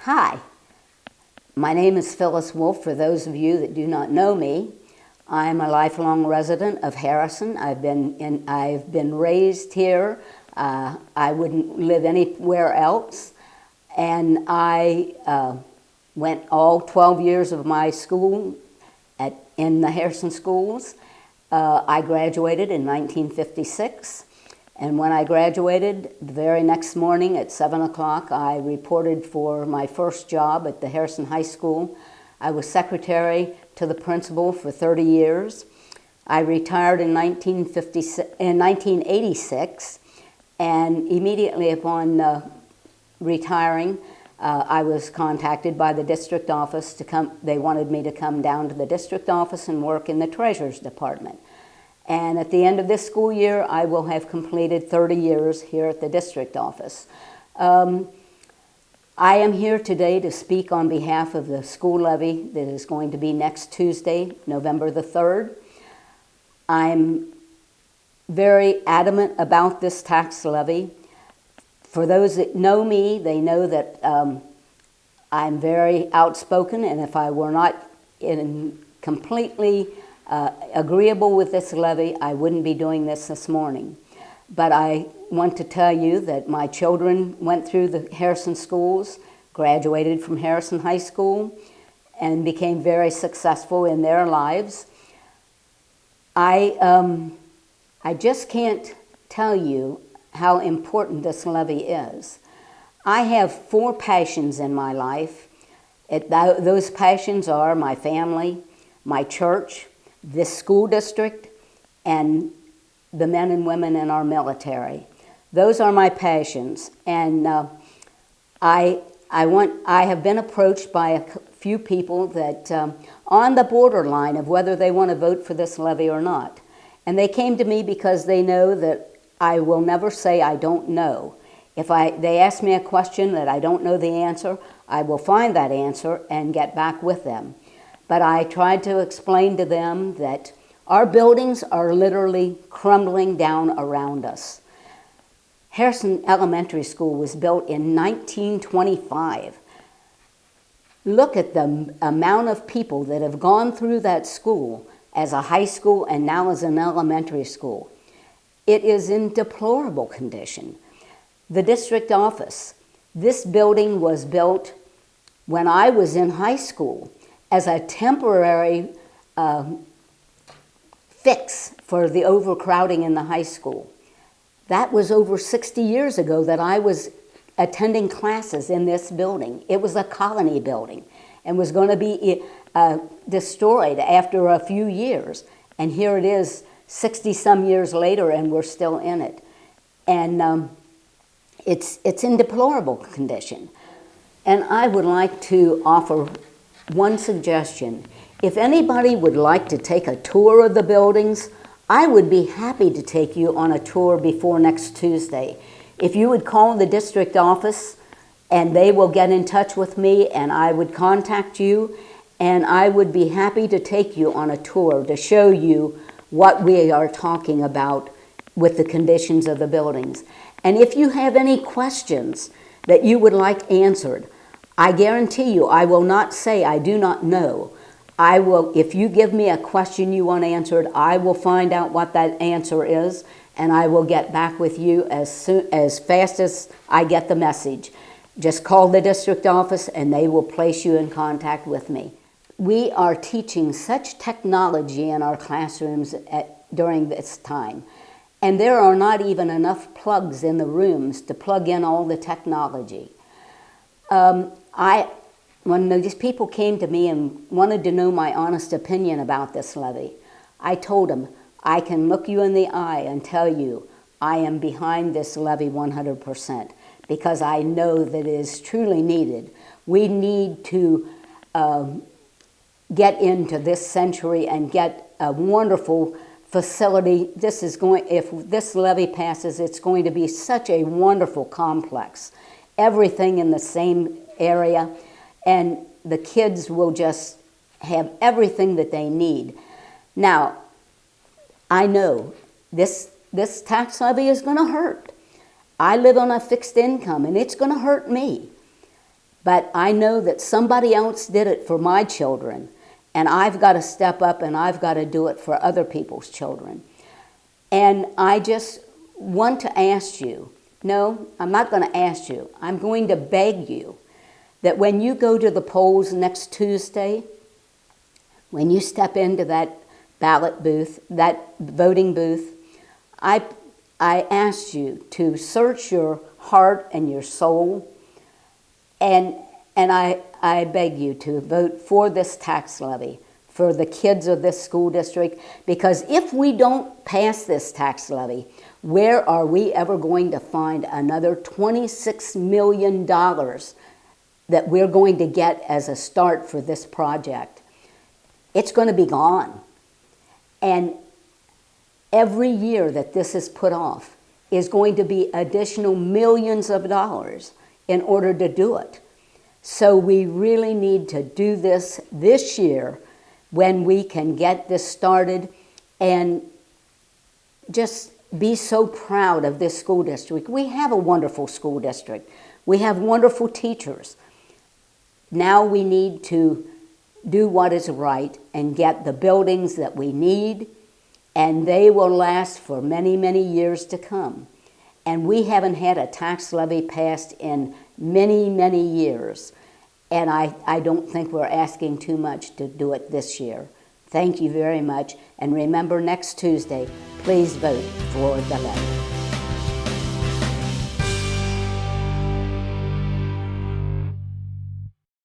Hi, my name is Phyllis Wolf. For those of you that do not know me, I'm a lifelong resident of Harrison. I've been raised here. I wouldn't live anywhere else. And I went all 12 years of my school in the Harrison schools. I graduated in 1956. And when I graduated, the very next morning at 7 o'clock, I reported for my first job at the Harrison High School. I was secretary to the principal for 30 years. I retired in 1986, and immediately upon retiring, I was contacted by the district office to come. They wanted me to come down to the district office and work in the treasurer's department. And at the end of this school year, I will have completed 30 years here at the district office. I am here today to speak on behalf of the school levy that is going to be next Tuesday, November the 3rd. I'm very adamant about this tax levy. For those that know me, they know that I'm very outspoken, and if I were not completely agreeable with this levy, I wouldn't be doing this morning. But I want to tell you that my children went through the Harrison schools, graduated from Harrison High School, and became very successful in their lives. I just can't tell you how important this levy is. I have 4 passions in my life. Those passions are my family, my church, this school district, and the men and women in our military. Those are my passions, and I have been approached by a few people that on the borderline of whether they want to vote for this levy or not. And they came to me because they know that I will never say I don't know. If they ask me a question that I don't know the answer, I will find that answer and get back with them. But I tried to explain to them that our buildings are literally crumbling down around us. Harrison Elementary School was built in 1925. Look at the amount of people that have gone through that school as a high school and now as an elementary school. It is in deplorable condition. The district office, this building was built when I was in high school as a temporary fix for the overcrowding in the high school. That was over 60 years ago that I was attending classes in this building. It was a colony building and was going to be destroyed after a few years. And here it is 60-some years later, and we're still in it. And it's in deplorable condition. And I would like to offer one suggestion. If anybody would like to take a tour of the buildings, I would be happy to take you on a tour before next Tuesday. If you would call the district office, and they will get in touch with me, and I would contact you, and I would be happy to take you on a tour to show you what we are talking about with the conditions of the buildings. And if you have any questions that you would like answered, I guarantee you I will not say I do not know. I will, if you give me a question you want answered, I will find out what that answer is, and I will get back with you as fast as I get the message. Just call the district office and they will place you in contact with me. We are teaching such technology in our classrooms during this time, and there are not even enough plugs in the rooms to plug in all the technology. When these people came to me and wanted to know my honest opinion about this levy, I told them, I can look you in the eye and tell you I am behind this levy 100% because I know that it is truly needed. We need to get into this century and get a wonderful facility. If this levy passes, it's going to be such a wonderful complex. Everything in the same area, and the kids will just have everything that they need. Now, I know this tax levy is going to hurt. I live on a fixed income, and it's going to hurt me. But I know that somebody else did it for my children, and I've got to step up and I've got to do it for other people's children. And I just want to ask you, no, I'm not going to ask you, I'm going to beg you that when you go to the polls next Tuesday, when you step into that ballot booth, that voting booth, I ask you to search your heart and your soul, and I beg you to vote for this tax levy for the kids of this school district, because if we don't pass this tax levy, where are we ever going to find another $26 million that we're going to get as a start for this project? It's going to be gone. And every year that this is put off is going to be additional millions of dollars in order to do it. So we really need to do this year when we can get this started, and just be so proud of this school district. We have a wonderful school district. We have wonderful teachers. Now we need to do what is right and get the buildings that we need, and they will last for many, many years to come. And we haven't had a tax levy passed in many, many years. And I don't think we're asking too much to do it this year. Thank you very much. And remember, next Tuesday, please vote for the levy.